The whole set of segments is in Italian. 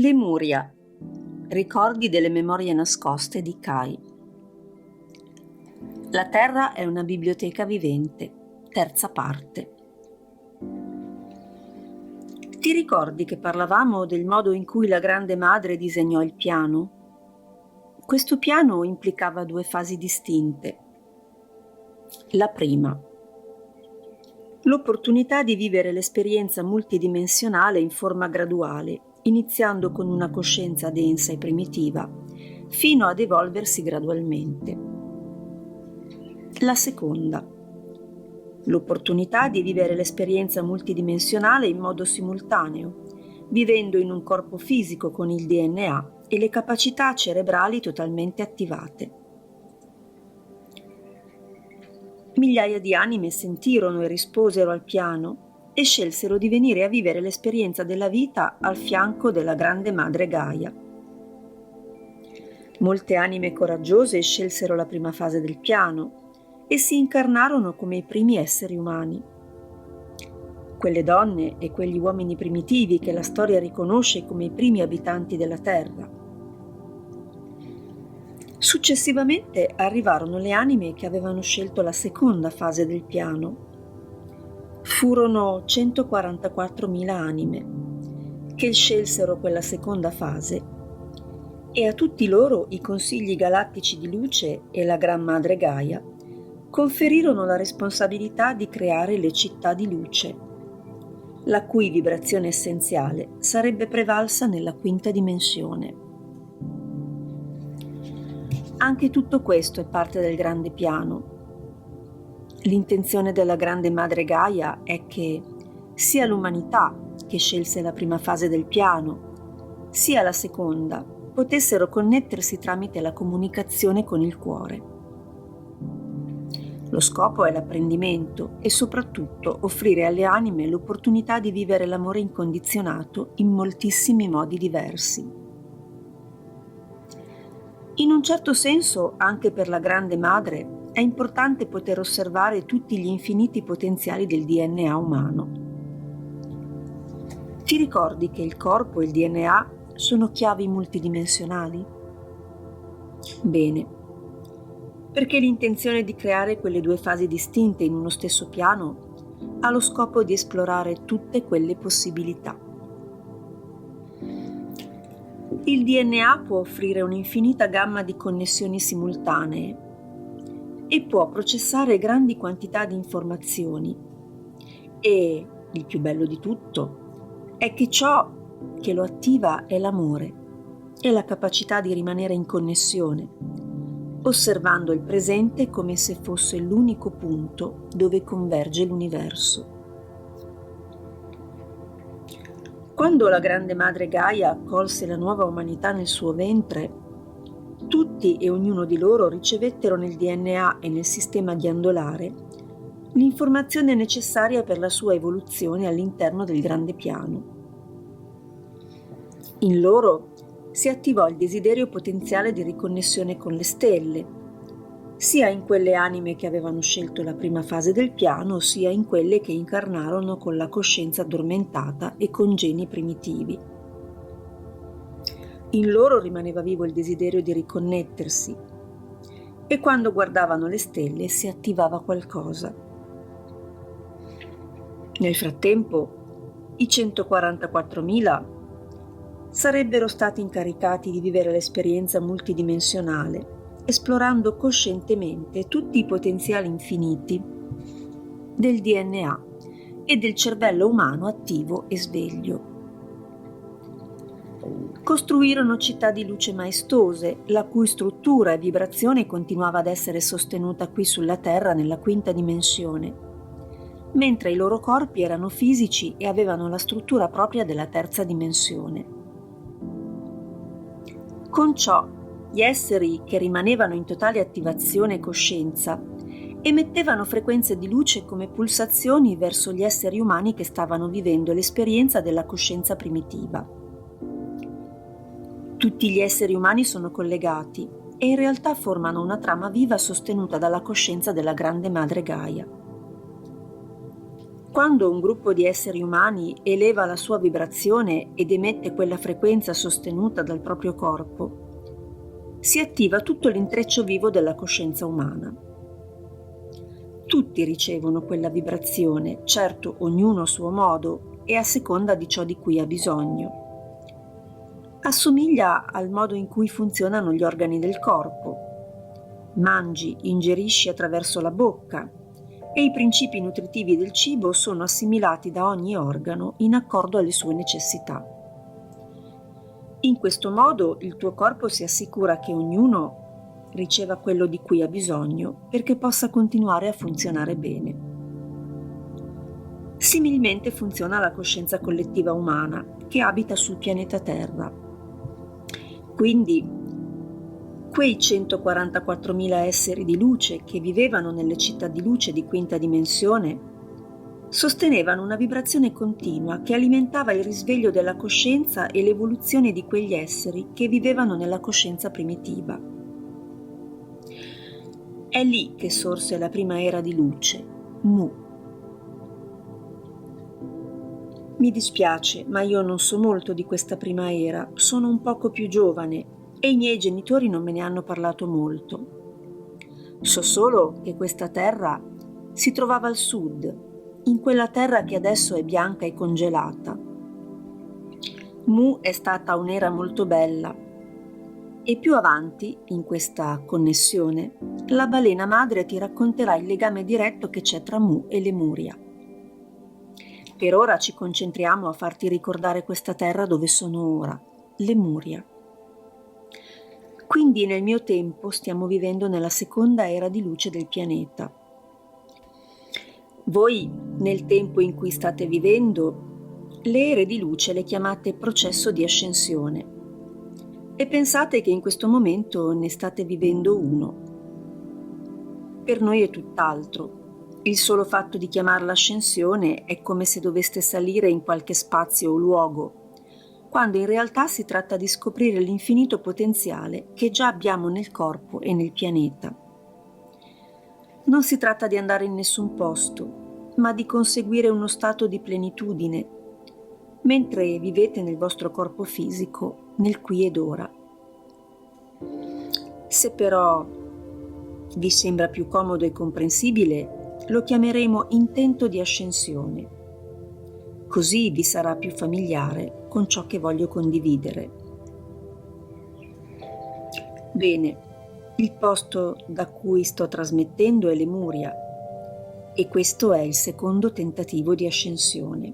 Lemuria. Ricordi delle memorie nascoste di Kai. La Terra è una biblioteca vivente. Terza parte. Ti ricordi che parlavamo del modo in cui la Grande Madre disegnò il piano? Questo piano implicava due fasi distinte. La prima, l'opportunità di vivere l'esperienza multidimensionale in forma graduale, iniziando con una coscienza densa e primitiva, fino ad evolversi gradualmente. La seconda, l'opportunità di vivere l'esperienza multidimensionale in modo simultaneo, vivendo in un corpo fisico con il DNA e le capacità cerebrali totalmente attivate. Migliaia di anime sentirono e risposero al piano e scelsero di venire a vivere l'esperienza della vita al fianco della Grande Madre Gaia. Molte anime coraggiose scelsero la prima fase del piano e si incarnarono come i primi esseri umani. Quelle donne e quegli uomini primitivi che la storia riconosce come i primi abitanti della Terra. Successivamente arrivarono le anime che avevano scelto la seconda fase del piano. Furono 144.000 anime che scelsero quella seconda fase e a tutti loro i consigli galattici di luce e la Gran Madre Gaia conferirono la responsabilità di creare le città di luce, la cui vibrazione essenziale sarebbe prevalsa nella quinta dimensione. Anche tutto questo è parte del grande piano. L'intenzione della Grande Madre Gaia è che sia l'umanità che scelse la prima fase del piano, sia la seconda, potessero connettersi tramite la comunicazione con il cuore. Lo scopo è l'apprendimento e soprattutto offrire alle anime l'opportunità di vivere l'amore incondizionato in moltissimi modi diversi. In un certo senso, anche per la Grande Madre, è importante poter osservare tutti gli infiniti potenziali del DNA umano. Ti ricordi che il corpo e il DNA sono chiavi multidimensionali? Bene, perché l'intenzione di creare quelle due fasi distinte in uno stesso piano ha lo scopo di esplorare tutte quelle possibilità. Il DNA può offrire un'infinita gamma di connessioni simultanee e può processare grandi quantità di informazioni. E il più bello di tutto è che ciò che lo attiva è l'amore e la capacità di rimanere in connessione, osservando il presente come se fosse l'unico punto dove converge l'universo. Quando la Grande Madre Gaia accolse la nuova umanità nel suo ventre, tutti e ognuno di loro ricevettero nel DNA e nel sistema ghiandolare l'informazione necessaria per la sua evoluzione all'interno del grande piano. In loro si attivò il desiderio potenziale di riconnessione con le stelle, sia in quelle anime che avevano scelto la prima fase del piano, sia in quelle che incarnarono con la coscienza addormentata e con geni primitivi. In loro rimaneva vivo il desiderio di riconnettersi e quando guardavano le stelle si attivava qualcosa. Nel frattempo, i 144.000 sarebbero stati incaricati di vivere l'esperienza multidimensionale, esplorando coscientemente tutti i potenziali infiniti del DNA e del cervello umano attivo e sveglio. Costruirono città di luce maestose, la cui struttura e vibrazione continuava ad essere sostenuta qui sulla Terra nella quinta dimensione, mentre i loro corpi erano fisici e avevano la struttura propria della terza dimensione. Con ciò, gli esseri che rimanevano in totale attivazione e coscienza emettevano frequenze di luce come pulsazioni verso gli esseri umani che stavano vivendo l'esperienza della coscienza primitiva. Tutti gli esseri umani sono collegati e in realtà formano una trama viva sostenuta dalla coscienza della Grande Madre Gaia. Quando un gruppo di esseri umani eleva la sua vibrazione ed emette quella frequenza sostenuta dal proprio corpo, si attiva tutto l'intreccio vivo della coscienza umana. Tutti ricevono quella vibrazione, certo ognuno a suo modo e a seconda di ciò di cui ha bisogno. Assomiglia al modo in cui funzionano gli organi del corpo. Mangi, ingerisci attraverso la bocca e i principi nutritivi del cibo sono assimilati da ogni organo in accordo alle sue necessità. In questo modo il tuo corpo si assicura che ognuno riceva quello di cui ha bisogno perché possa continuare a funzionare bene. Similmente funziona la coscienza collettiva umana che abita sul pianeta Terra. Quindi quei 144.000 esseri di luce che vivevano nelle città di luce di quinta dimensione sostenevano una vibrazione continua che alimentava il risveglio della coscienza e l'evoluzione di quegli esseri che vivevano nella coscienza primitiva. È lì che sorse la prima era di luce, Mu. Mi dispiace, ma io non so molto di questa prima era, sono un poco più giovane e i miei genitori non me ne hanno parlato molto. So solo che questa terra si trovava al sud, in quella terra che adesso è bianca e congelata. Mu è stata un'era molto bella e più avanti, in questa connessione, la balena madre ti racconterà il legame diretto che c'è tra Mu e Lemuria. Per ora ci concentriamo a farti ricordare questa terra dove sono ora, Lemuria. Quindi nel mio tempo stiamo vivendo nella seconda era di luce del pianeta. Voi, nel tempo in cui state vivendo, le ere di luce le chiamate processo di ascensione e pensate che in questo momento ne state vivendo uno. Per noi è tutt'altro. Il solo fatto di chiamarla ascensione è come se doveste salire in qualche spazio o luogo, quando in realtà si tratta di scoprire l'infinito potenziale che già abbiamo nel corpo e nel pianeta. Non si tratta di andare in nessun posto, ma di conseguire uno stato di plenitudine, mentre vivete nel vostro corpo fisico, nel qui ed ora. Se però vi sembra più comodo e comprensibile, lo chiameremo intento di ascensione. Così vi sarà più familiare con ciò che voglio condividere. Bene. Il posto da cui sto trasmettendo è Lemuria e questo è il secondo tentativo di ascensione.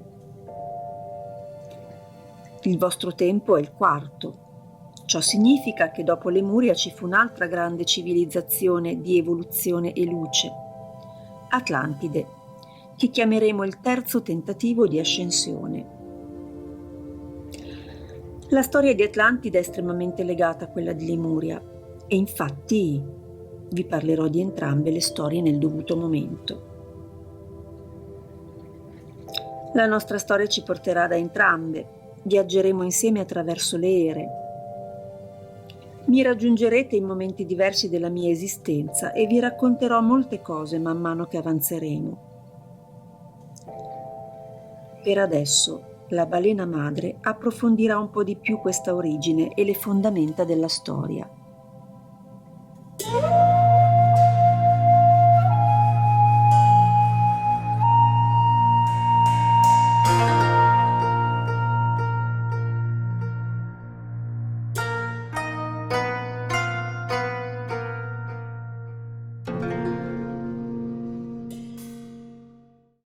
Il vostro tempo è il quarto. Ciò significa che dopo Lemuria ci fu un'altra grande civilizzazione di evoluzione e luce, Atlantide, che chiameremo il terzo tentativo di ascensione. La storia di Atlantide è estremamente legata a quella di Lemuria. E infatti vi parlerò di entrambe le storie nel dovuto momento. La nostra storia ci porterà da entrambe, viaggeremo insieme attraverso le ere. Mi raggiungerete in momenti diversi della mia esistenza e vi racconterò molte cose man mano che avanzeremo. Per adesso, la balena madre approfondirà un po' di più questa origine e le fondamenta della storia.